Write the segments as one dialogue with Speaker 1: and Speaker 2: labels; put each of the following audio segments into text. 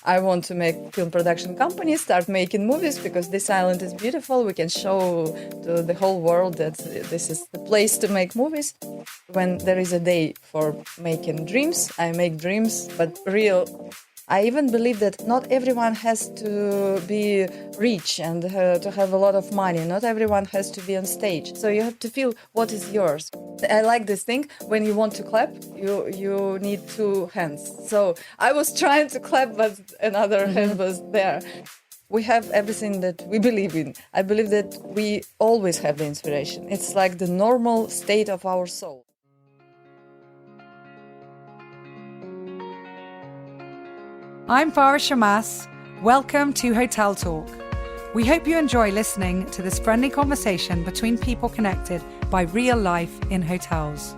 Speaker 1: I want to make film production company, start making movies because this island is beautiful. We can show to the whole world that this is the place to make movies. When there is a day for making dreams, I make dreams, but real. I even believe that not everyone has to be rich and to have a lot of money. Not everyone has to be on stage. So you have to feel what is yours. I like this thing. When you want to clap, you need two hands. So I was trying to clap, but another hand was there. We have everything that we believe in. I believe that we always have the inspiration. It's like the normal state of our soul.
Speaker 2: I'm Farah Shammas. Welcome to Hotel Talk. We hope you enjoy listening to this friendly conversation between people connected by real life in hotels.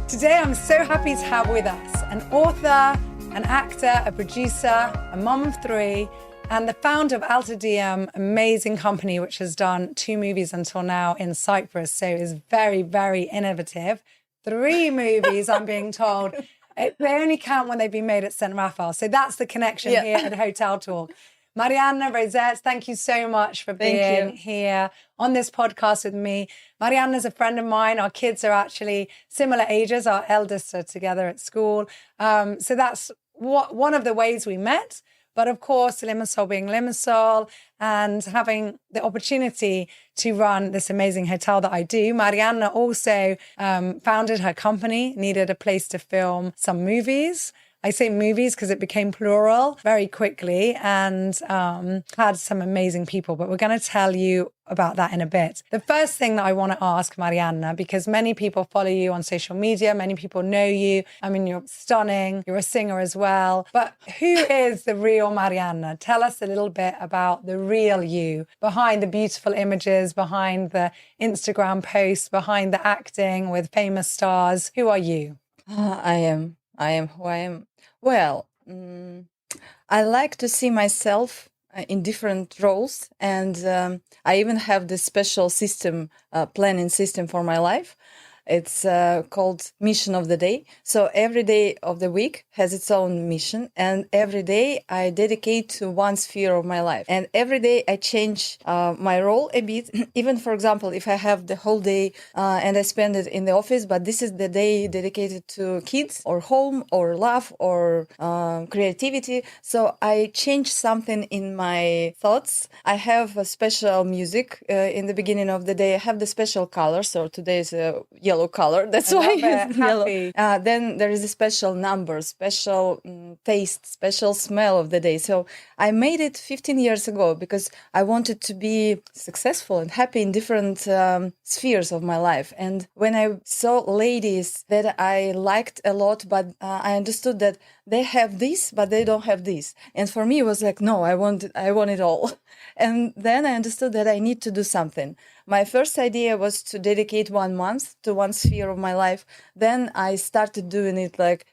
Speaker 2: Today I'm so happy to have with us an author, an actor, a producer, a mum of three, and the founder of Altadium, amazing company which has done 2 movies until now in Cyprus. So is very, very innovative. 3 movies, I'm being told. They only count when they've been made at St. Raphael. So that's the connection here at Hotel Talk. Marianna Rosset, thank you so much for being here on this podcast with me. Marianna's a friend of mine. Our kids are actually similar ages. Our eldest are together at school. So that's one of the ways we met. But of course, Limassol being Limassol and having the opportunity to run this amazing hotel that I do. Marianna also founded her company, needed a place to film some movies. I say movies because it became plural very quickly and had some amazing people, but we're going to tell you about that in a bit. The first thing that I want to ask Marianna, because many people follow you on social media, many people know you. I mean, you're stunning, you're a singer as well, but who is the real Marianna? Tell us a little bit about the real you, behind the beautiful images, behind the Instagram posts, behind the acting with famous stars. Who are you?
Speaker 1: I am who I am. Well, I like to see myself in different roles, and I even have this special system, planning system for my life. It's called Mission of the Day. So every day of the week has its own mission, and every day I dedicate to one sphere of my life. And every day I change my role a bit. Even, for example, if I have the whole day and I spend it in the office, but this is the day dedicated to kids or home or love or creativity. So I change something in my thoughts. I have a special music in the beginning of the day. I have the special color. So today is a yellow color. That's why it's yellow. Then there is a special number, special taste, special smell of the day. So I made it 15 years ago because I wanted to be successful and happy in different spheres of my life. And when I saw ladies that I liked a lot, but I understood that they have this, but they don't have this. And for me, it was like, no, I want it all. And then I understood that I need to do something. My first idea was to dedicate 1 month to one sphere of my life. Then I started doing it like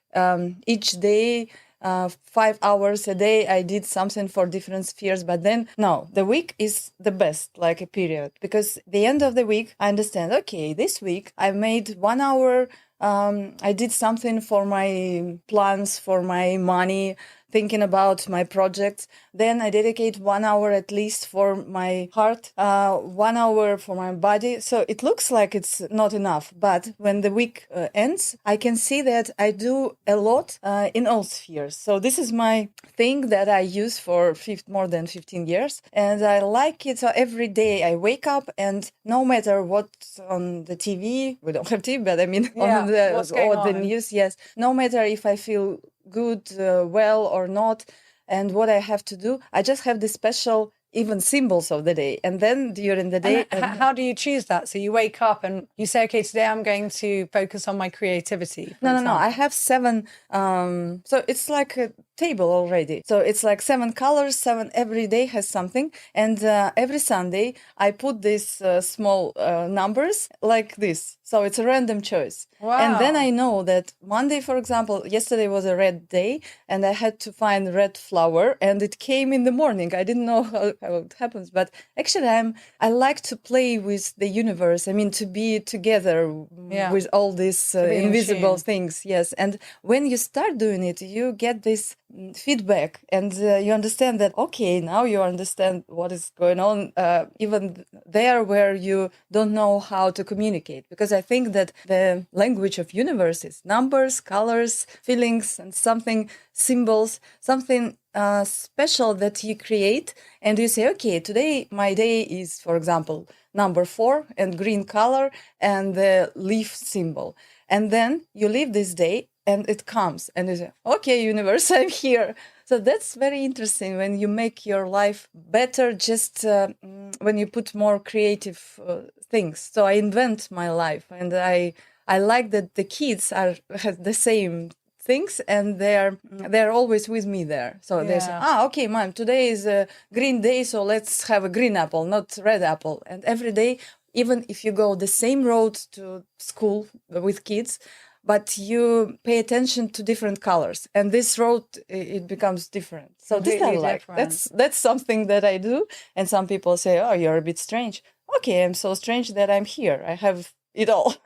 Speaker 1: each day, 5 hours a day. I did something for different spheres. But then, no, the week is the best, like a period. Because the end of the week, I understand, okay, this week I made 1 hour. I did something for my plans, for my money, thinking about my projects. Then I dedicate 1 hour at least for my heart, 1 hour for my body. So it looks like it's not enough. But when the week ends, I can see that I do a lot in all spheres. So this is my thing that I use for more than 15 years. And I like it. So every day I wake up, and no matter what's on the TV, we don't have TV, but I mean on the news, yes. No matter if I feel good, well or not, and what I have to do, I just have the special even symbols of the day. And then during the day...
Speaker 2: How do you choose that? So you wake up and you say, okay, today I'm going to focus on my creativity.
Speaker 1: No. I have 7... so it's like a table already. So it's like 7 colors, 7 every day has something. And every Sunday, I put these small numbers like this. So it's a random choice.
Speaker 2: Wow.
Speaker 1: And then I know that Monday, for example, yesterday was a red day and I had to find red flower and it came in the morning. I didn't know how it happens, but actually I like to play with the universe. I mean, to be together with all these invisible things. Yes. And when you start doing it, you get this feedback and you understand that, okay, now you understand what is going on, even there where you don't know how to communicate. Because I think that the language of universe is numbers, colors, feelings, and something, symbols, something special that you create. And you say, okay, today my day is, for example, number 4 and green color and the leaf symbol. And then you leave this day and it comes and you say, okay, universe, I'm here. So that's very interesting when you make your life better, just when you put more creative things. So I invent my life, and I like that the kids have the same things and they're always with me there. So they say, okay, mom, today is a green day, so let's have a green apple, not red apple. And every day, even if you go the same road to school with kids, but you pay attention to different colors, and this road, it becomes different. So this I like. That's something that I do. And some people say, oh, you're a bit strange. Okay, I'm so strange that I'm here. I have it all.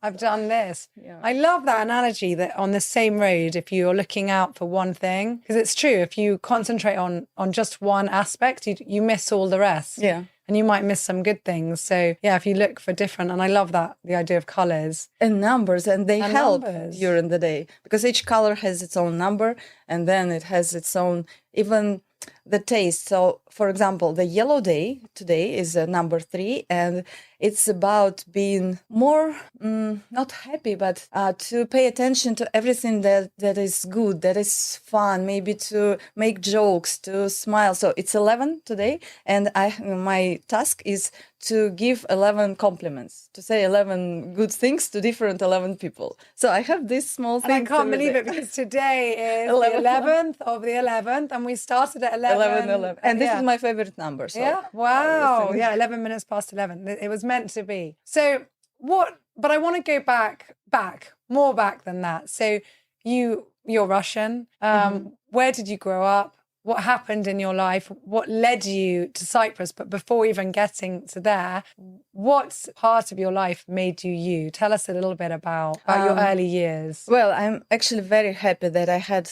Speaker 2: I've done this. Yeah. I love that analogy that on the same road, if you're looking out for one thing, because it's true, if you concentrate on just one aspect, you miss all the rest.
Speaker 1: Yeah.
Speaker 2: And you might miss some good things. So yeah, if you look for different, and I love that, the idea of colors.
Speaker 1: And numbers, and they help during the day, because each color has its own number, and then it has its own, even the taste. So for example, the yellow day today is number 3, and it's about being more, not happy, but to pay attention to everything that is good, that is fun, maybe to make jokes, to smile. So it's 11 today, and my task is to give 11 compliments, to say 11 good things to different 11 people. So I have this small thing.
Speaker 2: And I can't believe it, because today is the 11th of the 11th, and we started at 11.
Speaker 1: And this is my favorite number. So
Speaker 2: yeah, wow. Yeah, 11 minutes past 11. It was meant to be. So but I want to go back, more back than that. So you're Russian. Where did you grow up? What happened in your life? What led you to Cyprus? But before even getting to there, what part of your life made you you? Tell us a little bit about your early years.
Speaker 1: Well, I'm actually very happy that I had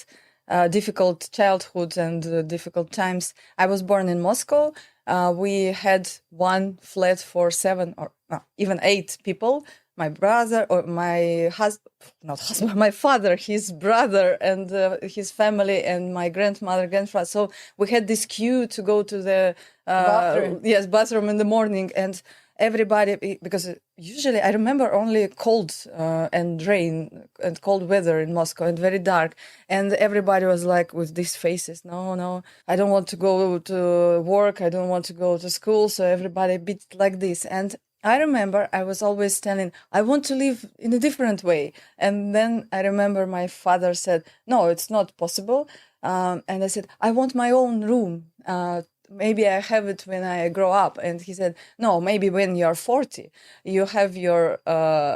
Speaker 1: difficult childhood and difficult times. I was born in Moscow. We had one flat for 7 or even 8 people. My brother, or my my father, his brother, and his family, and my grandfather. So we had this queue to go to the bathroom in the morning, and everybody, because usually I remember only cold and rain and cold weather in Moscow and very dark, and everybody was like with these faces, no, I don't want to go to work, I don't want to go to school. So everybody bit like this. And I remember I was always telling, I want to live in a different way. And then I remember my father said, no, it's not possible. And I said, I want my own room. Maybe I have it when I grow up. And he said, no, maybe when you're 40, you have your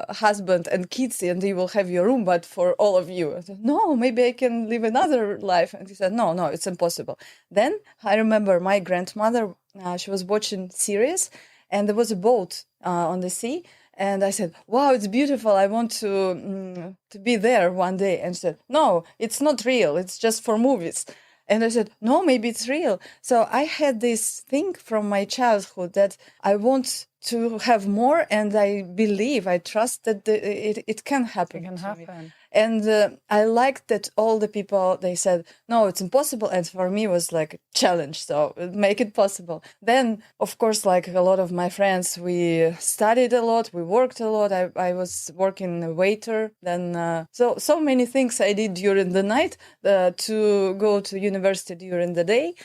Speaker 1: husband and kids and you will have your room, but for all of you. I said, no, maybe I can live another life. And he said, no, it's impossible. Then I remember my grandmother, she was watching series, and there was a boat on the sea. And I said, wow, it's beautiful. I want to be there one day. And she said, no, it's not real. It's just for movies. And I said, no, maybe it's real. So I had this thing from my childhood that I want to have more, and I believe, I trust that it can happen.
Speaker 2: It can happen.
Speaker 1: And I liked that all the people, they said, no, it's impossible. And for me, it was like a challenge. So make it possible. Then, of course, like a lot of my friends, we studied a lot. We worked a lot. I was working a waiter. Then so many things I did during the night to go to university during the day.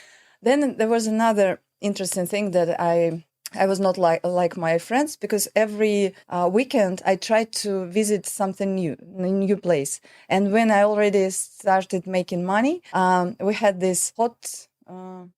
Speaker 1: Then there was another interesting thing that I was not like my friends, because every weekend I tried to visit something new, a new place. And when I already started making money, we had this hot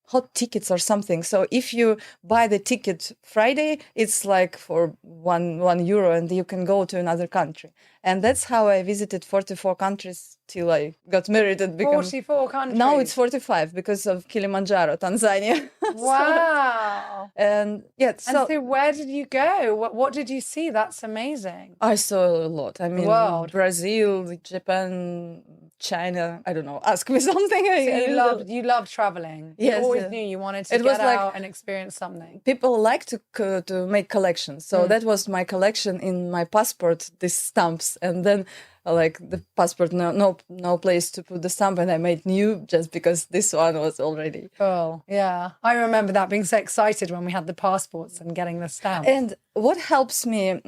Speaker 1: hot tickets or something. So if you buy the ticket Friday, it's like for one euro, and you can go to another country. And that's how I visited 44 countries till I got married and became
Speaker 2: 44 countries.
Speaker 1: Now it's 45 because of Kilimanjaro, Tanzania.
Speaker 2: Wow.
Speaker 1: And yeah,
Speaker 2: And so where did you go? What did you see? That's amazing.
Speaker 1: I saw a lot. I mean,
Speaker 2: world.
Speaker 1: Brazil, Japan, China. I don't know. Ask me something.
Speaker 2: So you loved traveling.
Speaker 1: Yes,
Speaker 2: You always
Speaker 1: yeah.
Speaker 2: knew you wanted to
Speaker 1: It was
Speaker 2: get
Speaker 1: like-
Speaker 2: out and experience something.
Speaker 1: People like to make collections, so that was my collection in my passport. These stamps, and then like the passport, no place to put the stamp, and I made new just because this one was already.
Speaker 2: Cool. Yeah. I remember that, being so excited when we had the passports and getting the stamp.
Speaker 1: And what helps me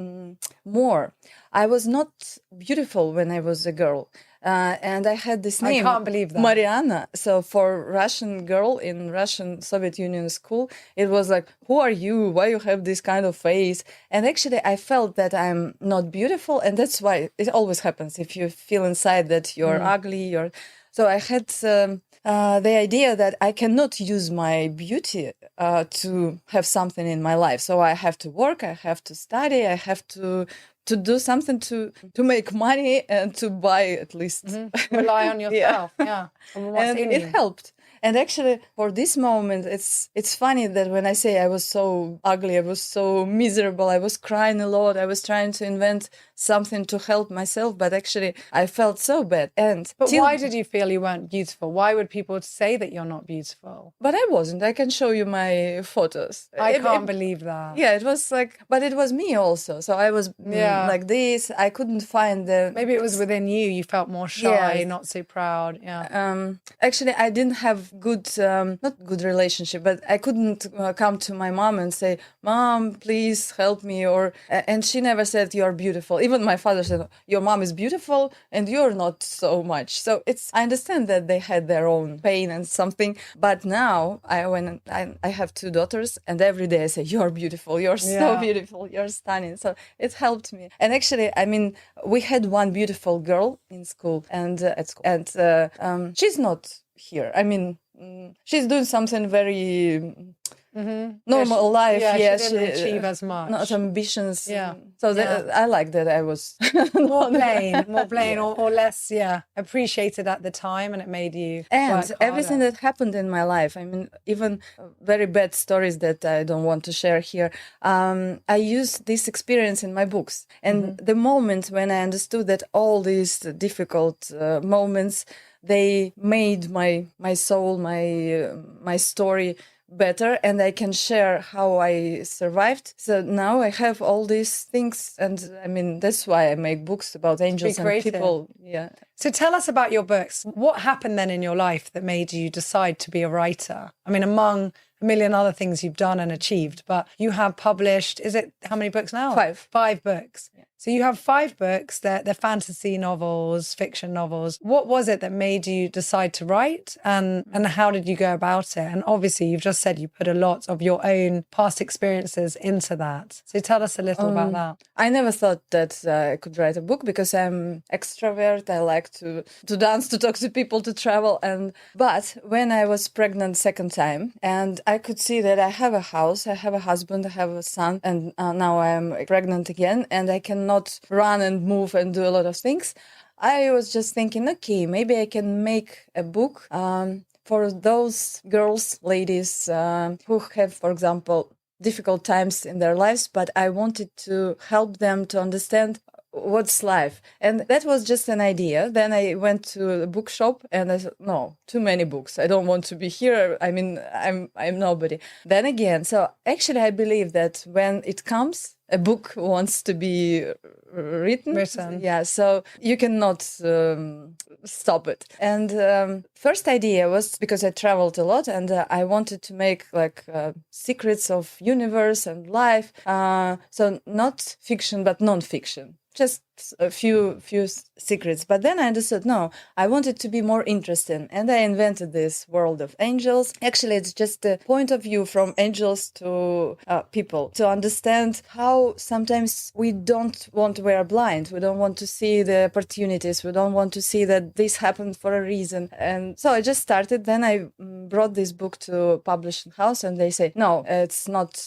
Speaker 1: more, I was not beautiful when I was a girl. And I had this name.
Speaker 2: I can't believe that.
Speaker 1: Marianna. So for Russian girl in Russian Soviet Union school, it was like, who are you? Why you have this kind of face? And actually I felt that I'm not beautiful. And that's why it always happens. If you feel inside that you're ugly, so I had the idea that I cannot use my beauty to have something in my life. So I have to work, I have to study, I have to do something to make money and to buy at least.
Speaker 2: Rely on yourself. Yeah. And what's
Speaker 1: And
Speaker 2: in
Speaker 1: it
Speaker 2: you.
Speaker 1: helped. And actually, for this moment, it's funny that when I say I was so ugly, I was so miserable, I was crying a lot, I was trying to invent something to help myself, but actually I felt so bad.
Speaker 2: But why did you feel you weren't beautiful? Why would people say that you're not beautiful?
Speaker 1: But I wasn't. I can show you my photos.
Speaker 2: I can't believe that.
Speaker 1: Yeah, it was like, but it was me also. So I was like this. I couldn't find the.
Speaker 2: Maybe it was within you. You felt more shy,
Speaker 1: Yes.
Speaker 2: not so proud. Yeah.
Speaker 1: Actually, I didn't have good, not good relationship, but I couldn't come to my mom and say, "Mom, please help me," and she never said, "You're beautiful." Even my father said, "Your mom is beautiful, and you're not so much." So I understand that they had their own pain and something, but now when I have two daughters, and every day I say, "You're beautiful. You're so beautiful. You're stunning." So it helped me. And actually, I mean, we had one beautiful girl in school, and at school, and she's not here. I mean, she's doing something very normal life.
Speaker 2: Yeah, she didn't achieve as much.
Speaker 1: Not ambitions.
Speaker 2: Yeah.
Speaker 1: So I like that I was
Speaker 2: more plain, or less, appreciated at the time, and it made you
Speaker 1: and
Speaker 2: work
Speaker 1: everything
Speaker 2: harder.
Speaker 1: that happened in my life. I mean, even very bad stories that I don't want to share here. I use this experience in my books, and the moment when I understood that all these difficult moments, they made my soul, my story better, and I can share how I survived. So now I have all these things, and I mean, that's why I make books about angels and
Speaker 2: creative.
Speaker 1: people. Yeah.
Speaker 2: So tell us about your books. What happened then in your life that made you decide to be a writer? I mean, among a million other things you've done and achieved, but you have published, how many books now?
Speaker 1: 5.
Speaker 2: 5 books. Yeah. So you have 5 books, they're fantasy novels, fiction novels. What was it that made you decide to write, and how did you go about it? And obviously you've just said you put a lot of your own past experiences into that. So tell us a little about that.
Speaker 1: I never thought that I could write a book because I'm extrovert. I like to dance, to talk to people, to travel. But when I was pregnant second time, and I could see that I have a house, I have a husband, I have a son, and now I am pregnant again, and I cannot run and move and do a lot of things. I was just thinking, okay, maybe I can make a book for those girls, ladies who have, for example, difficult times in their lives, but I wanted to help them to understand what's life. And that was just an idea. Then I went to a bookshop and I said, no, too many books. I don't want to be here. I mean, I'm nobody. Then again, so actually I believe that when it comes, a book wants to be written. Yeah, so you cannot stop it. And first idea was because I traveled a lot, and I wanted to make like secrets of universe and life. So not fiction, but non-fiction. just a few secrets. But then I understood, no, I wanted to be more interesting, and I invented this world of angels. Actually, it's just the point of view from angels to people, to understand how sometimes we don't want to wear blind. We don't want to see the opportunities. We don't want to see that this happened for a reason. And so I just started. Then I brought this book to a publishing house, and they say, no, it's not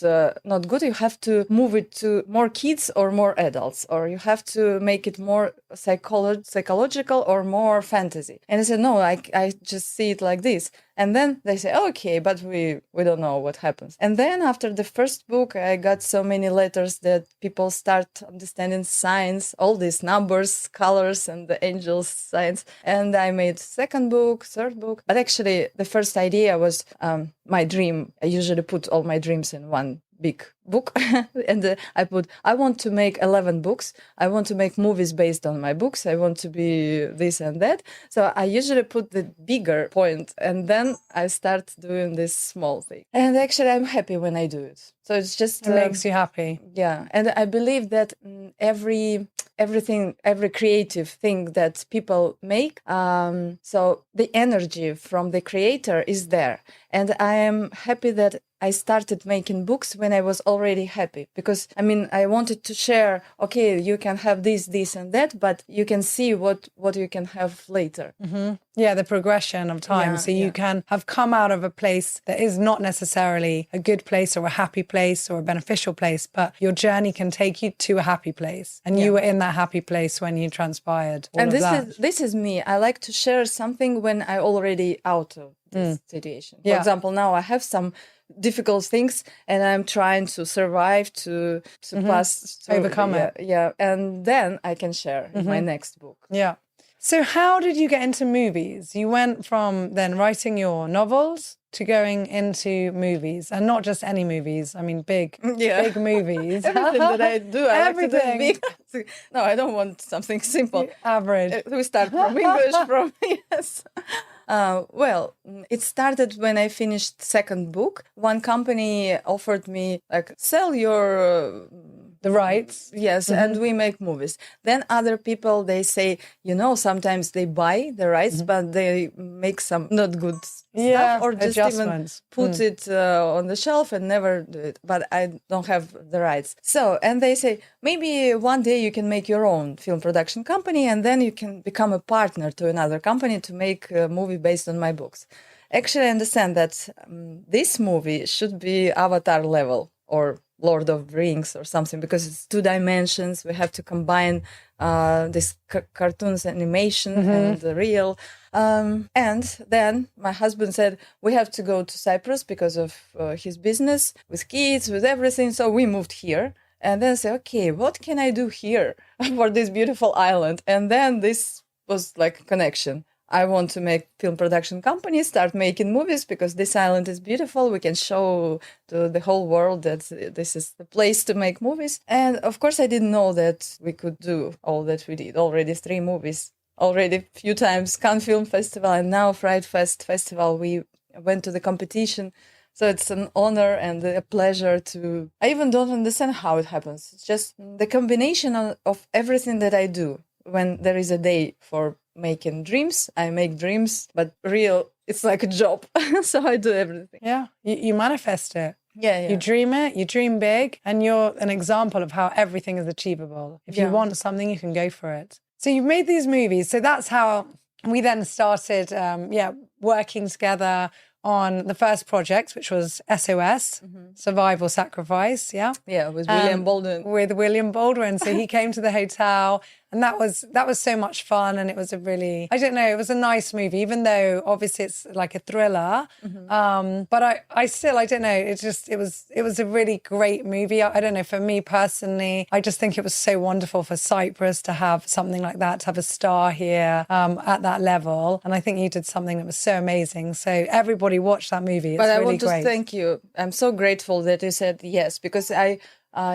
Speaker 1: good. You have to move it to more kids or more adults, or you have to make it more psychological or more fantasy. And I said, no, I just see it like this. And then they say, okay, but we don't know what happens. And then after the first book, I got so many letters that people start understanding science, all these numbers, colors, and the angels science. And I made second book, third book. But actually, the first idea was my dream. I usually put all my dreams in one big book. And I want to make 11 books. I want to make movies based on my books. I want to be this and that. So I usually put the bigger point, and then I start doing this small thing. And actually, I'm happy when I do it. So it's just...
Speaker 2: It makes you happy.
Speaker 1: Yeah. And I believe that every creative thing that people make, so the energy from the creator is there. And I am happy that I started making books when I was already happy, because I wanted to share, okay, you can have this and that, but you can see what you can have later.
Speaker 2: Mm-hmm. Yeah, the progression of time. So you can have come out of a place that is not necessarily a good place or a happy place or a beneficial place, but your journey can take you to a happy place. And you were in that happy place when you transpired all
Speaker 1: and
Speaker 2: of that.
Speaker 1: This is me. I like to share something when I already out of this situation. For example, now I have some difficult things and I'm trying to survive, to pass, to
Speaker 2: overcome it.
Speaker 1: Yeah, and then I can share in my next book.
Speaker 2: Yeah. So how did you get into movies? You went from then writing your novels to going into movies, and not just any movies. big movies.
Speaker 1: Everything that I do, I like to do big. No, I don't want something simple.
Speaker 2: Average.
Speaker 1: We start from English, from yes. Well, it started when I finished second book. One company offered me, sell your...
Speaker 2: the rights.
Speaker 1: Yes, and we make movies. Then other people, they say, sometimes they buy the rights, but they make some not good stuff, or just even put it on the shelf and never do it. But I don't have the rights. So, and they say, maybe one day you can make your own film production company, and then you can become a partner to another company to make a movie based on my books. Actually, I understand that this movie should be Avatar level or Lord of the Rings or something, because it's 2 dimensions. We have to combine this cartoons animation and the real. And then my husband said, we have to go to Cyprus because of his business with kids, with everything. So we moved here. And then I said, okay, what can I do here for this beautiful island? And then this was like a connection. I want to make film production companies, start making movies, because this island is beautiful. We can show to the whole world that this is the place to make movies. And of course, I didn't know that we could do all that we did. Already 3 movies, already a few times Cannes Film Festival, and now Fright Fest Festival. We went to the competition. So it's an honor and a pleasure to... I even don't understand how it happens. It's just the combination of everything that I do. When there is a day for making dreams, I make dreams, but it's like a job. So I do everything.
Speaker 2: Yeah, you manifest it.
Speaker 1: Yeah.
Speaker 2: You dream it, you dream big, and you're an example of how everything is achievable. If you want something, you can go for it. So you've made these movies. So that's how we then started, working together on the first project, which was SOS, Survival Sacrifice, Yeah,
Speaker 1: with William Baldwin.
Speaker 2: With William Baldwin. So he came to the hotel, and that was so much fun, and it was it was a nice movie, even though obviously it's like a thriller. But I don't know, it was a really great movie. I don't know, for me personally, I just think it was so wonderful for Cyprus to have something like that, to have a star here at that level. And I think you did something that was so amazing. So everybody watch that movie. It's
Speaker 1: but I
Speaker 2: really
Speaker 1: want to
Speaker 2: great.
Speaker 1: thank you. I'm so grateful that you said yes, because I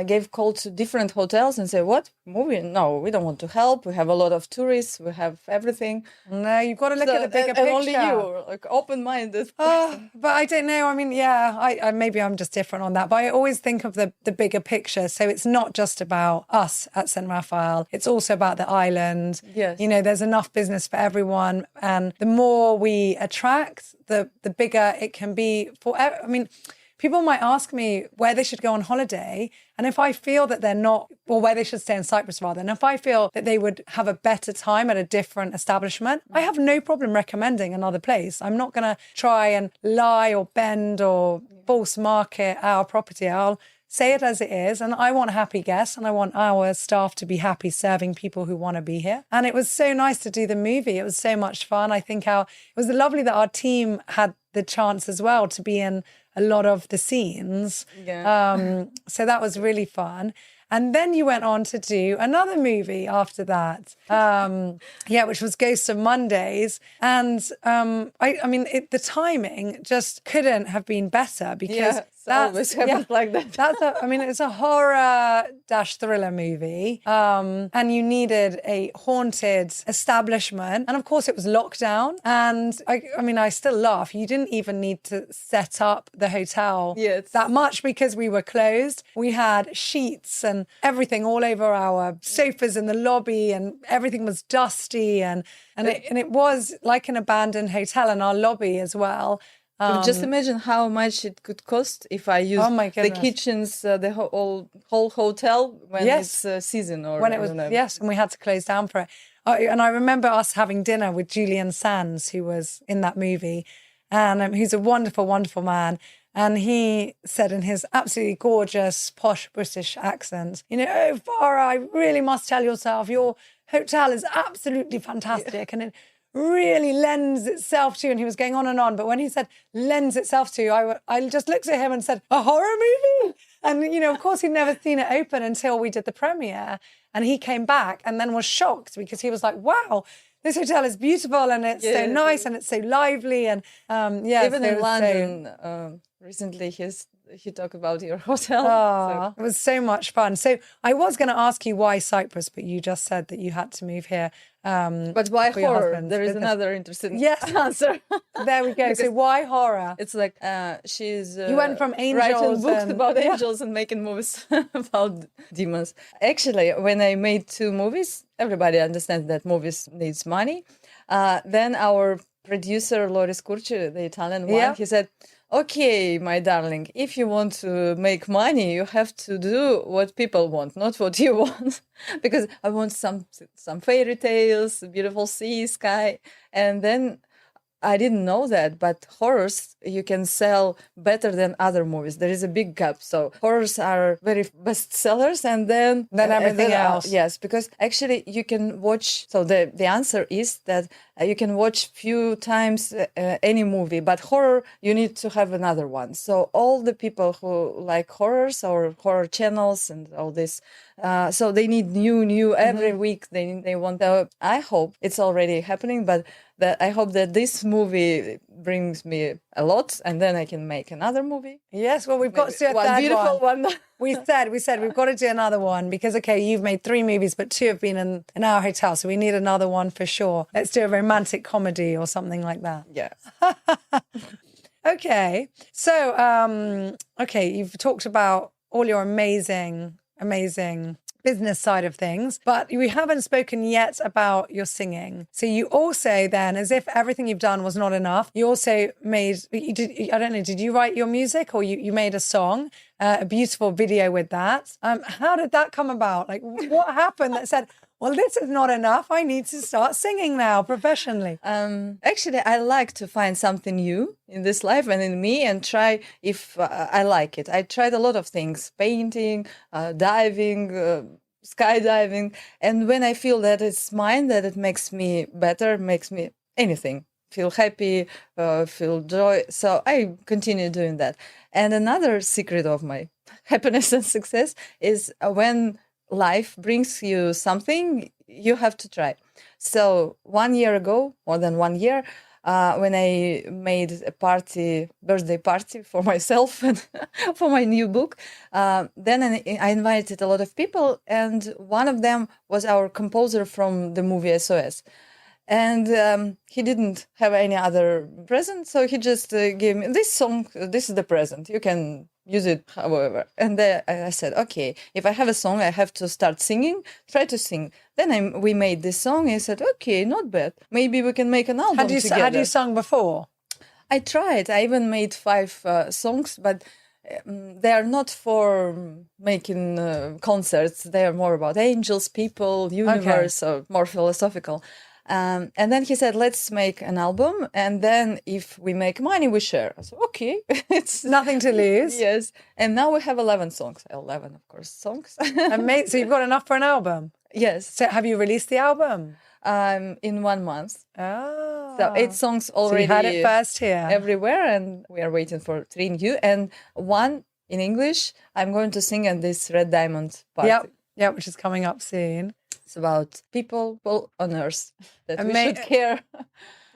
Speaker 1: gave call to different hotels and say, what movie? No, we don't want to help. We have a lot of tourists. We have everything.
Speaker 2: No, you've got to look at the bigger picture.
Speaker 1: Only you, like open-minded person.
Speaker 2: But I don't know. I mean, yeah, I maybe I'm just different on that. But I always think of the bigger picture. So it's not just about us at St. Raphael. It's also about the island.
Speaker 1: Yes.
Speaker 2: You know, there's enough business for everyone. And the more we attract, the bigger it can be for, I mean, people might ask me where they should go on holiday. And if I feel that they're not, or where they should stay in Cyprus rather, and if I feel that they would have a better time at a different establishment, I have no problem recommending another place. I'm not going to try and lie or bend or false market our property. I'll say it as it is. And I want happy guests and I want our staff to be happy serving people who want to be here. And it was so nice to do the movie. It was so much fun. I think it was lovely that our team had the chance as well to be in a lot of the scenes.
Speaker 1: Yeah.
Speaker 2: So that was really fun. And then you went on to do another movie after that, which was Ghosts of Mondays. And I mean, the timing just couldn't have been better because
Speaker 1: always happens like that.
Speaker 2: It's a horror-thriller movie, and you needed a haunted establishment, and of course it was lockdown. And I still laugh. You didn't even need to set up the hotel that much because we were closed. We had sheets and everything all over our sofas in the lobby, and everything was dusty, and it was like an abandoned hotel in our lobby as well.
Speaker 1: Just imagine how much it could cost if I use the kitchens, the whole hotel when it's season or
Speaker 2: when it was and we had to close down for it. And I remember us having dinner with Julian Sands, who was in that movie, and he's a wonderful, wonderful man. And he said in his absolutely gorgeous, posh British accent, oh, Farah, I really must tell yourself, your hotel is absolutely fantastic. And it really lends itself to, and he was going on. But when he said lends itself to, I just looked at him and said, a horror movie? And, of course, he'd never seen it open until we did the premiere. And he came back and then was shocked because he was like, wow, this hotel is beautiful and it's so nice and it's so lively. And
Speaker 1: even in London, recently he talked about your hotel.
Speaker 2: It was so much fun. So I was going to ask you why Cyprus, but you just said that you had to move here.
Speaker 1: But why horror? There is another interesting answer.
Speaker 2: There we go. So why horror?
Speaker 1: It's like she's
Speaker 2: you went from angels
Speaker 1: writing books about angels and making movies about demons. Actually, when I made 2 movies, everybody understands that movies needs money. Then our producer Loris Curci, the Italian one, he said, okay, my darling, if you want to make money, you have to do what people want, not what you want. Because I want some fairy tales, beautiful sea, sky. And then I didn't know that, but horrors you can sell better than other movies. There is a big gap. So horrors are very best sellers, and then
Speaker 2: everything else.
Speaker 1: Yes, because actually you can watch. So the answer is that you can watch few times any movie, but horror you need to have another one. So all the people who like horrors or horror channels and all this, so they need new every week. They want. I hope it's already happening, but I hope that this movie brings me a lot, and then I can make another movie.
Speaker 2: Yes, well, we've got to do a third
Speaker 1: beautiful one.
Speaker 2: We said we've got to do another one because, okay, you've made 3 movies, but 2 have been in our hotel, so we need another one for sure. Let's do a romantic comedy or something like that.
Speaker 1: Yeah.
Speaker 2: Okay. So, you've talked about all your amazing business side of things, but we haven't spoken yet about your singing. So you also then, as if everything you've done was not enough, you also did you write your music or you made a song, a beautiful video with that? How did that come about? Like what happened that said, well, this is not enough. I need to start singing now professionally.
Speaker 1: Actually, I like to find something new in this life and in me and try if I like it. I tried a lot of things, painting, diving, skydiving. And when I feel that it's mine, that it makes me better, makes me anything, feel happy, feel joy. So I continue doing that. And another secret of my happiness and success is when life brings you something, you have to try. So 1 year ago, more than 1 year, when I made a birthday party for myself and for my new book. Then I invited a lot of people, and one of them was our composer from the movie SOS. And he didn't have any other present, so he just gave me this song. This is the present. You can use it however. And then I said, okay, if I have a song, I have to start singing, try to sing. Then we made this song. I said, okay, not bad. Maybe we can make an album together.
Speaker 2: Had you sung before?
Speaker 1: I tried. I even made 5 songs, but they are not for making concerts. They are more about angels, people, universe, or more philosophical. And then he said, let's make an album. And then if we make money, we share. I said, okay. It's
Speaker 2: nothing to lose.
Speaker 1: Yes. And now we have 11 songs. 11, of course, songs.
Speaker 2: Amazing. So you've got enough for an album?
Speaker 1: Yes.
Speaker 2: So have you released the album?
Speaker 1: In 1 month.
Speaker 2: Oh.
Speaker 1: So 8 songs already.
Speaker 2: So you had it first here.
Speaker 1: Everywhere. And we are waiting for 3 new. And 1 in English, I'm going to sing at this Red Diamond party.
Speaker 2: Yep, which is coming up soon.
Speaker 1: It's about people on Earth that we should care.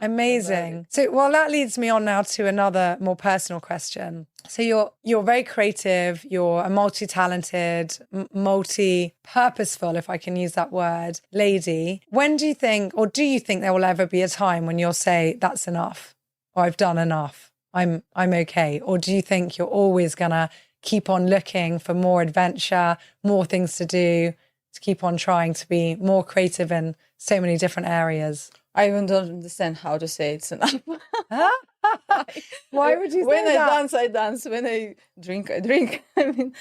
Speaker 2: Amazing. So, well, that leads me on now to another more personal question. So you're very creative. You're a multi-talented, multi-purposeful, if I can use that word, lady. When do you think, or do you think there will ever be a time when you'll say, that's enough, or I've done enough, I'm okay? Or do you think you're always going to keep on looking for more adventure, more things to do, to keep on trying to be more creative in so many different areas?
Speaker 1: I even don't understand how to say it's enough.
Speaker 2: Why would you say
Speaker 1: when
Speaker 2: that?
Speaker 1: I dance. When I drink, I drink. I mean,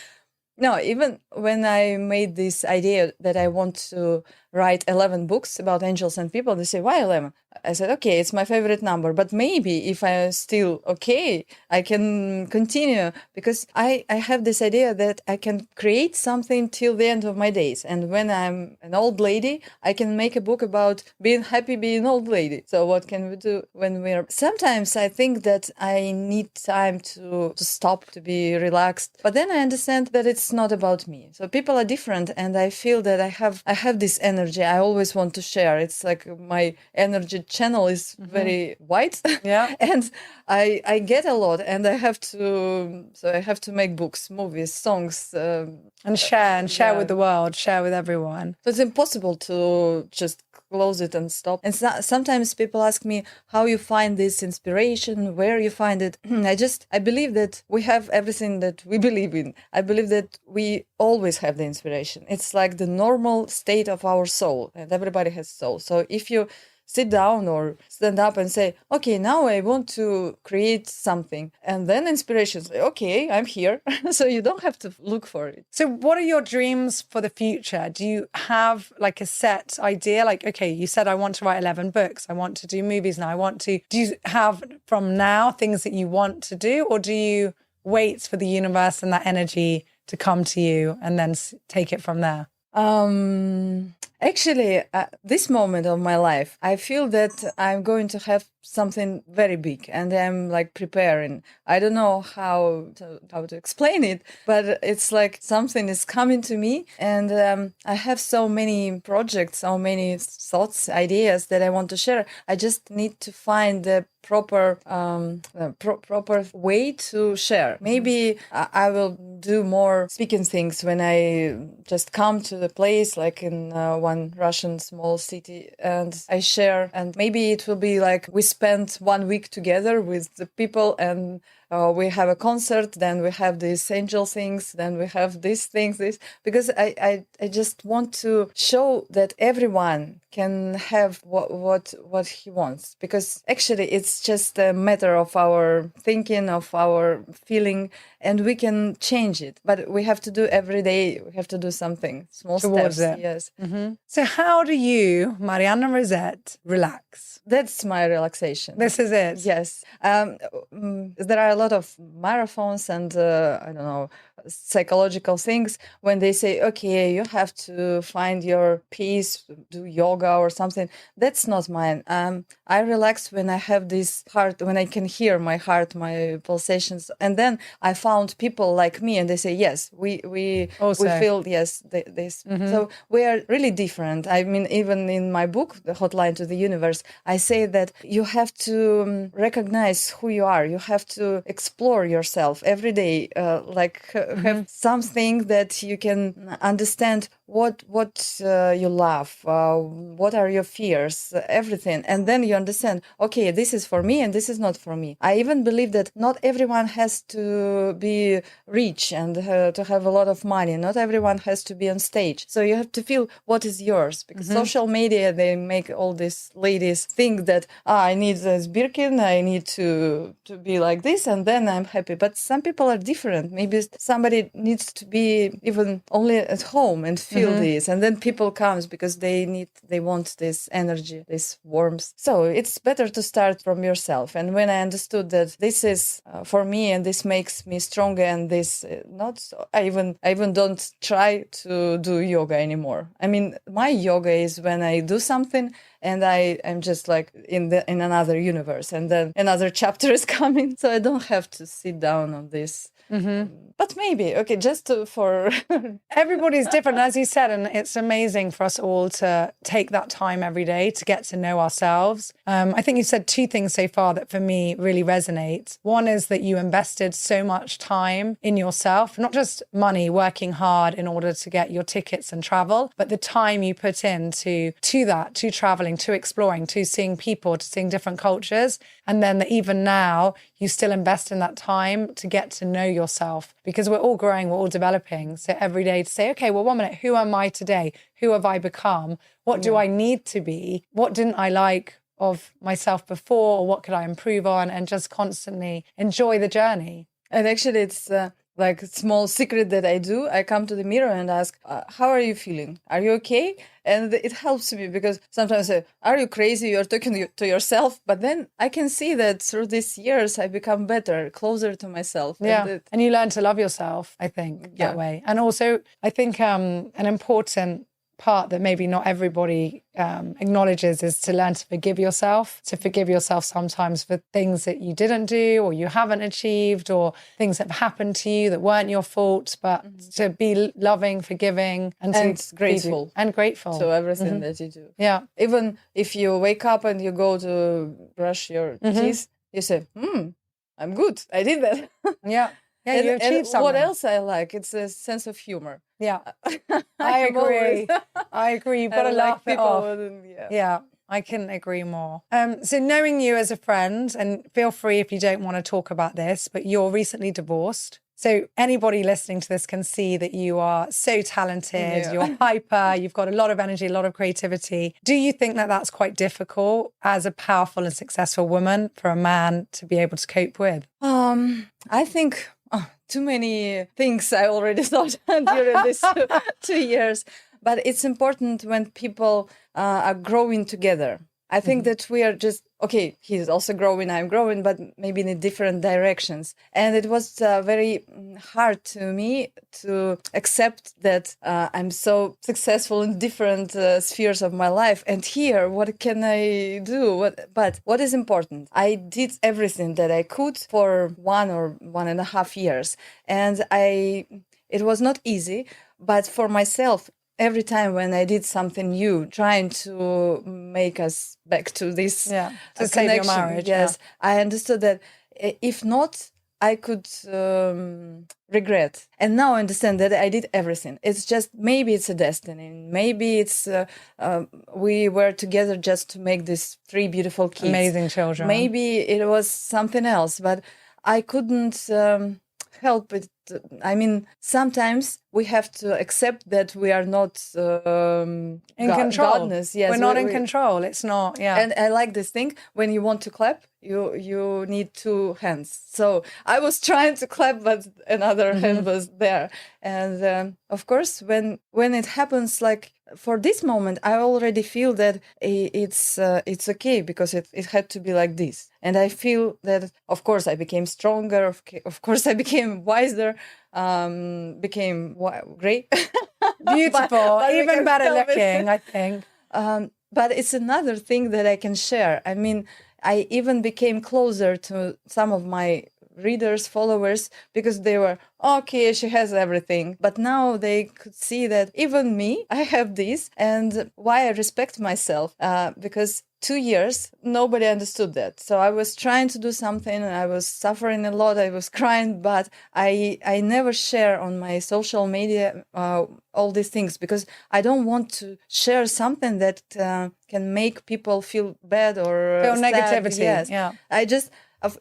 Speaker 1: no, even when I made this idea that I want to write 11 books about angels and people, they say, why 11? I said, okay, it's my favorite number, but maybe if I'm still okay, I can continue, because I have this idea that I can create something till the end of my days. And when I'm an old lady, I can make a book about being happy being an old lady. So what can we do when we're... Sometimes I think that I need time to stop, to be relaxed. But then I understand that it's not about me. So people are different, and I feel that I have this energy. I always want to share. It's like my energy channel is very wide.
Speaker 2: Yeah.
Speaker 1: And I get a lot, and I have to make books, movies, songs,
Speaker 2: and share with the world, share with everyone.
Speaker 1: So it's impossible to just close it and stop. And sometimes people ask me how you find this inspiration, where you find it. I believe that we have everything that we believe in. I believe that we always have the inspiration. It's like the normal state of our soul, and everybody has soul. So if you sit down or stand up and say, okay, now I want to create something, and then inspiration say, okay, I'm here. So you don't have to look for it.
Speaker 2: So what are your dreams for the future? Do you have like a set idea? Like, okay, you said I want to write 11 books. I want to do movies now. Do you have from now things that you want to do, or do you wait for the universe and that energy to come to you and then take it from there?
Speaker 1: Actually, this moment of my life, I feel that I'm going to have something very big, and I'm like preparing. I don't know how to explain it, but it's like something is coming to me, and I have so many projects, so many thoughts, ideas that I want to share. I just need to find the proper way to share. Maybe I will do more speaking things when I just come to the place, like in one Russian small city, and I share. And maybe it will be like we spent 1 week together with the people, and we have a concert, then we have these angel things, then we have these things, because I just want to show that everyone can have what he wants, because actually it's just a matter of our thinking, of our feeling, and we can change it. But we have to do every day, we have to do something, small
Speaker 2: towards
Speaker 1: steps.
Speaker 2: it.
Speaker 1: Yes.
Speaker 2: Mm-hmm. So how do you, Marianna Rosset, relax?
Speaker 1: That's my relaxation.
Speaker 2: This is it.
Speaker 1: Yes. There are a lot of marathons and I don't know, psychological things when they say, okay, you have to find your peace, do yoga or something. That's not mine. I relax when I have this heart, when I can hear my heart, my pulsations. And then I found people like me, and they say, yes, we
Speaker 2: Also.
Speaker 1: feel, yes, this. So we are really different. I mean, even in my book, The Hotline to the Universe, I say that you have to recognize who you are. You have to explore yourself every day, have something that you can understand what you love, what are your fears, everything. And then you understand, okay, this is for me and this is not for me. I even believe that not everyone has to be rich and to have a lot of money. Not everyone has to be on stage. So you have to feel what is yours, because social media, they make all these ladies think that I need this Birkin, I need to be like this, and then I'm happy. But some people are different. Maybe somebody needs to be even only at home and feel this, and then people comes because they want this energy, this warmth. So it's better to start from yourself. And when I understood that this is for me and this makes me stronger, and this I even don't try to do yoga anymore. I mean, my yoga is when I do something and I'm just like in another universe, and then another chapter is coming, so I don't have to sit down on this. But maybe, okay, for
Speaker 2: Everybody's different, as you said, and it's amazing for us all to take that time every day to get to know ourselves. I think you said two things so far that for me really resonate. One is that you invested so much time in yourself, not just money, working hard in order to get your tickets and travel, but the time you put into that, to traveling, to exploring, to seeing people, to seeing different cultures. And then that even now you still invest in that time to get to know yourself, because we're all growing, we're all developing. So every day to say, okay, well, 1 minute, who am I today? Who have I become? What do I need to be? What didn't I like of myself before? Or what could I improve on? And just constantly enjoy the journey.
Speaker 1: And actually, it's like a small secret that I do. I come to the mirror and ask, how are you feeling? Are you okay? And it helps me, because sometimes I say, are you crazy? You're talking to yourself. But then I can see that through these years, I become better, closer to myself.
Speaker 2: Yeah. And you learn to love yourself, I think, that way. And also, I think an important part that maybe not everybody acknowledges is to learn to forgive yourself, sometimes for things that you didn't do or you haven't achieved, or things that have happened to you that weren't your fault, but to be loving, forgiving, and
Speaker 1: grateful.
Speaker 2: To
Speaker 1: everything that you do.
Speaker 2: Yeah.
Speaker 1: Even if you wake up and you go to brush your teeth, you say, I'm good. I did that.
Speaker 2: Yeah. Yeah, you achieved something.
Speaker 1: What else I like? It's a sense of humor.
Speaker 2: Yeah, I agree. I agree. You've got to laugh it off. Yeah, I couldn't agree more. So knowing you as a friend, and feel free if you don't want to talk about this, but you're recently divorced. So anybody listening to this can see that you are so talented, you're hyper, you've got a lot of energy, a lot of creativity. Do you think that that's quite difficult as a powerful and successful woman for a man to be able to cope with?
Speaker 1: I think too many things I already thought during these 2 years. But it's important when people are growing together. I think that we are just, okay, he's also growing, I'm growing, but maybe in different directions. And it was very hard to me to accept that I'm so successful in different spheres of my life. And here, what can I do? But what is important? I did everything that I could for 1 or 1.5 years. And it was not easy, but for myself, every time when I did something new, trying to make us back to this
Speaker 2: to
Speaker 1: connection,
Speaker 2: save your marriage,
Speaker 1: I understood that if not, I could regret. And now I understand that I did everything. It's just, maybe it's a destiny. Maybe it's we were together just to make these 3 beautiful kids.
Speaker 2: Amazing children.
Speaker 1: Maybe it was something else, but I couldn't help it. I mean, sometimes we have to accept that we are not
Speaker 2: in control.
Speaker 1: Godness. Yes,
Speaker 2: we're not in control. It's not. Yeah.
Speaker 1: And I like this thing. When you want to clap, you need 2 hands. So I was trying to clap, but another hand was there. And of course, when it happens like for this moment, I already feel that it's okay because it had to be like this. And I feel that, of course, I became stronger. Of course, I became wiser, became great.
Speaker 2: Beautiful,
Speaker 1: but we
Speaker 2: even
Speaker 1: can
Speaker 2: better
Speaker 1: help it.
Speaker 2: looking, I think.
Speaker 1: But it's another thing that I can share. I mean, I even became closer to some of my readers, followers, because they were, okay, she has everything. But now they could see that even me, I have this, and why I respect myself, because 2 years, nobody understood that. So I was trying to do something and I was suffering a lot. I was crying, but I never share on my social media all these things because I don't want to share something that can make people feel bad or
Speaker 2: Feel
Speaker 1: sad.
Speaker 2: negativity.
Speaker 1: Yes.
Speaker 2: Yeah.
Speaker 1: I just,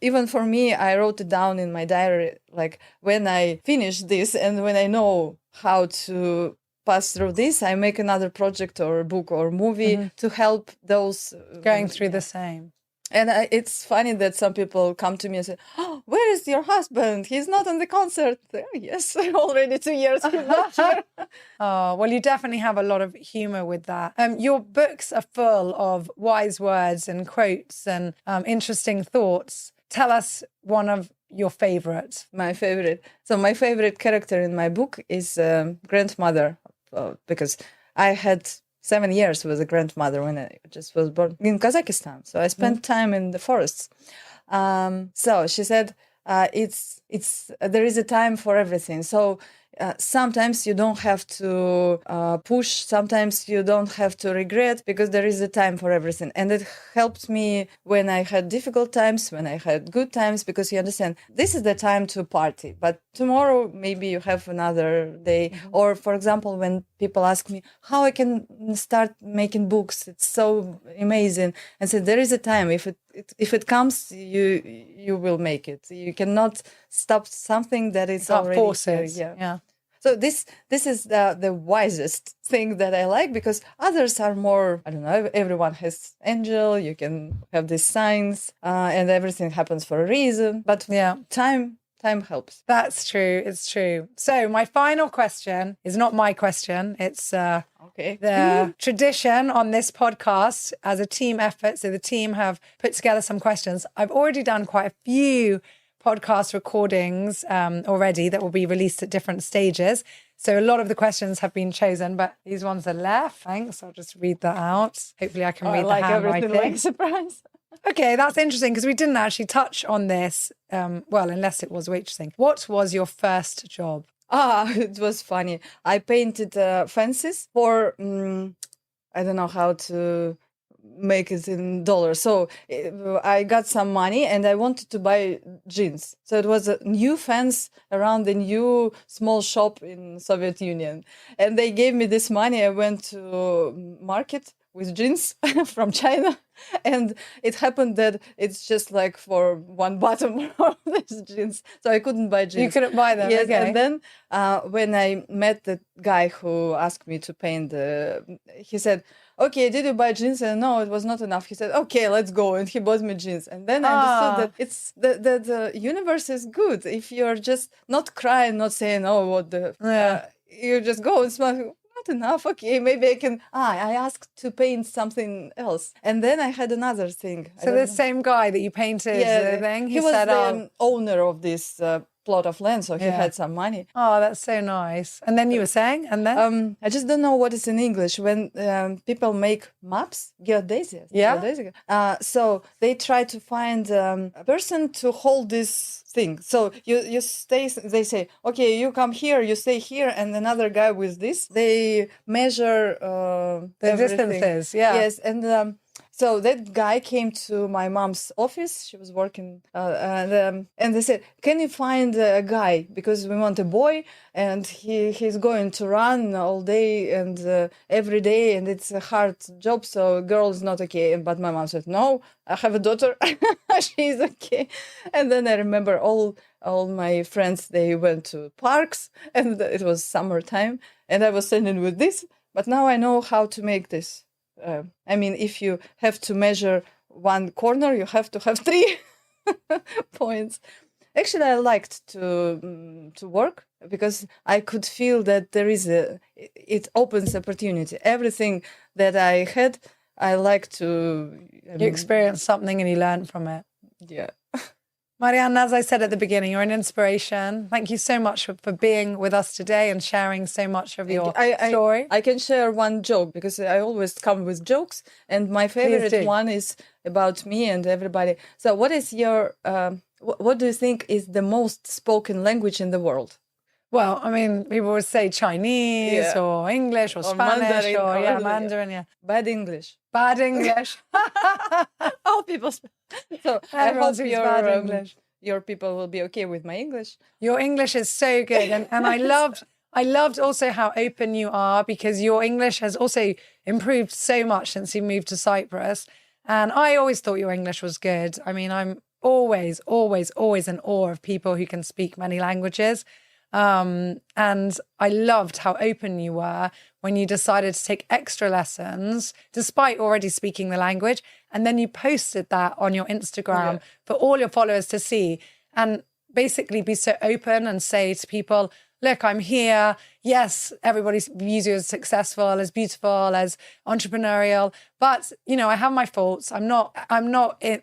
Speaker 1: even for me, I wrote it down in my diary, like when I finish this and when I know how to pass through this, I make another project or book or movie to help those
Speaker 2: Going through the same.
Speaker 1: And it's funny that some people come to me and say, "Oh, where is your husband? He's not on the concert." Yes, already 2 years he's not here.
Speaker 2: Oh, well, you definitely have a lot of humor with that. Your books are full of wise words and quotes and interesting thoughts. Tell us one of your favorites.
Speaker 1: My favorite. So my favorite character in my book is grandmother, because I had 7 years with a grandmother when I just was born in Kazakhstan. So I spent time in the forests. So she said, it's there is a time for everything. So sometimes you don't have to push. Sometimes you don't have to regret because there is a time for everything. And it helped me when I had difficult times, when I had good times, because you understand this is the time to party. But tomorrow, maybe you have another day. Or, for example, when people ask me how I can start making books, it's so amazing. And so there is a time. If it comes, you will make it. You cannot stop something that is already
Speaker 2: force
Speaker 1: here.
Speaker 2: it.
Speaker 1: Yeah.
Speaker 2: Yeah.
Speaker 1: So this is the wisest thing that I like, because others are more, I don't know, everyone has angel, you can have these signs, and everything happens for a reason. But
Speaker 2: Yeah.
Speaker 1: time helps.
Speaker 2: That's true. It's true. So my final question is not my question. It's
Speaker 1: Okay.
Speaker 2: the tradition on this podcast as a team effort. So the team have put together some questions. I've already done quite a few podcast recordings already that will be released at different stages. So a lot of the questions have been chosen, but these ones are left. Thanks. I'll just read that out. Hopefully I can read
Speaker 1: I like
Speaker 2: the handwriting.
Speaker 1: everything like surprise.
Speaker 2: Okay, that's interesting because we didn't actually touch on this. Well, unless it was waitressing. What was your first job?
Speaker 1: It was funny. I painted fences for, I don't know how to make it in dollars. So I got some money and I wanted to buy jeans. So it was a new fence around the new small shop in Soviet Union. And they gave me this money. I went to market with jeans from China. And it happened that it's just like for one bottom of these jeans. So I couldn't buy jeans.
Speaker 2: You couldn't buy them?
Speaker 1: Yes,
Speaker 2: Okay.
Speaker 1: and then when I met the guy who asked me to paint he said, okay, did you buy jeans? And no, it was not enough. He said, okay, let's go. And he bought me jeans. And then I understood that it's the universe is good. If you're just not crying, not saying, oh, what the... you just go and smile. Not enough. Okay, maybe I can... I asked to paint something else. And then I had another thing.
Speaker 2: So the same guy that you painted the thing,
Speaker 1: he was
Speaker 2: said,
Speaker 1: the owner of this plot of land, so he had some money.
Speaker 2: Oh, that's so nice. And then you were saying, and then?
Speaker 1: I just don't know what is in English when people make maps, geodesic. So they try to find a person to hold this thing. So you stay, they say, okay, you come here, you stay here, and another guy with this. They measure
Speaker 2: the distances,
Speaker 1: Yes, and so that guy came to my mom's office. She was working, and they said, "Can you find a guy because we want a boy, and he's going to run all day and every day, and it's a hard job. So girl is not okay." But my mom said, "No, I have a daughter. She's okay." And then I remember all my friends, they went to parks, and it was summertime, and I was standing with this. But now I know how to make this. I mean, if you have to measure one corner, you have to have 3 points. Actually, I liked to work because I could feel that there is it opens opportunity. Everything that I had, I like to.
Speaker 2: You experienced something and you learned from it.
Speaker 1: Yeah.
Speaker 2: Marianna, as I said at the beginning, you're an inspiration. Thank you so much for being with us today and sharing so much of your story.
Speaker 1: I can share one joke because I always come with jokes, and my favorite one is about me and everybody. So, what is your what do you think is the most spoken language in the world?
Speaker 2: Well, I mean, people would say Chinese or English or Spanish
Speaker 1: Mandarin,
Speaker 2: Mandarin, yeah.
Speaker 1: Bad English.
Speaker 2: Bad English.
Speaker 1: All people. So
Speaker 2: everyone
Speaker 1: I hope
Speaker 2: bad English.
Speaker 1: Your people will be okay with my English.
Speaker 2: Your English is so good, and I loved also how open you are, because your English has also improved so much since you moved to Cyprus. And I always thought your English was good. I mean, I'm always in awe of people who can speak many languages. And I loved how open you were when you decided to take extra lessons, despite already speaking the language. And then you posted that on your Instagram for all your followers to see, and basically be so open and say to people, look, I'm here. Yes, everybody views you as successful, as beautiful, as entrepreneurial. But, you know, I have my faults. I'm not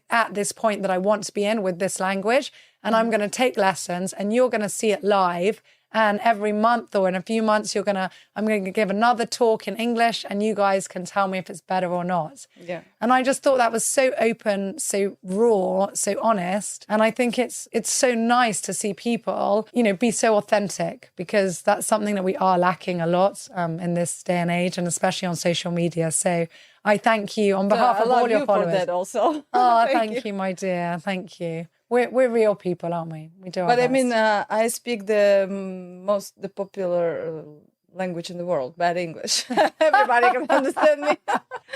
Speaker 2: at this point that I want to be in with this language. And I'm going to take lessons, and you're going to see it live. And every month or in a few months, I'm going to give another talk in English, and you guys can tell me if it's better or not.
Speaker 1: Yeah.
Speaker 2: And I just thought that was so open, so raw, so honest. And I think it's so nice to see people, you know, be so authentic, because that's something that we are lacking a lot in this day and age, and especially on social media. So I thank you on behalf of all your followers.
Speaker 1: For that also.
Speaker 2: Oh, thank you, my dear. Thank you. We're real people, aren't we? We do our best.
Speaker 1: But I mean, I speak the popular language in the world, bad English. Everybody can understand me.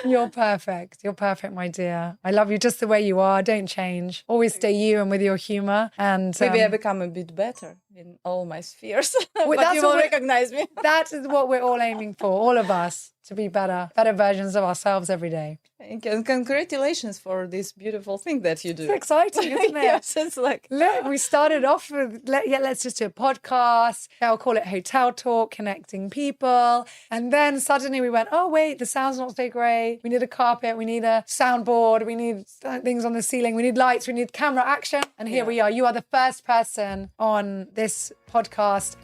Speaker 2: You're perfect. You're perfect, my dear. I love you just the way you are. Don't change. Always stay you and with your humor. And
Speaker 1: maybe I become a bit better in all my spheres. But you will recognize me.
Speaker 2: That is what we're all aiming for, all of us, to be better versions of ourselves every day.
Speaker 1: Thank you. And congratulations for this beautiful thing that you do.
Speaker 2: It's exciting, isn't it?
Speaker 1: Yes, it's like...
Speaker 2: Look, we started off with, let's just do a podcast. I'll call it Hotel Talk, connecting people. And then suddenly we went, oh, wait, the sound's not so great. We need a carpet. We need a soundboard. We need things on the ceiling. We need lights. We need camera action. And here we are. You are the first person on this podcast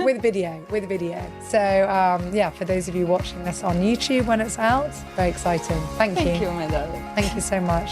Speaker 2: with video. So, for those of you watching this on YouTube when it's out, very exciting. Thank you.
Speaker 1: Thank you, my darling.
Speaker 2: Thank you so much.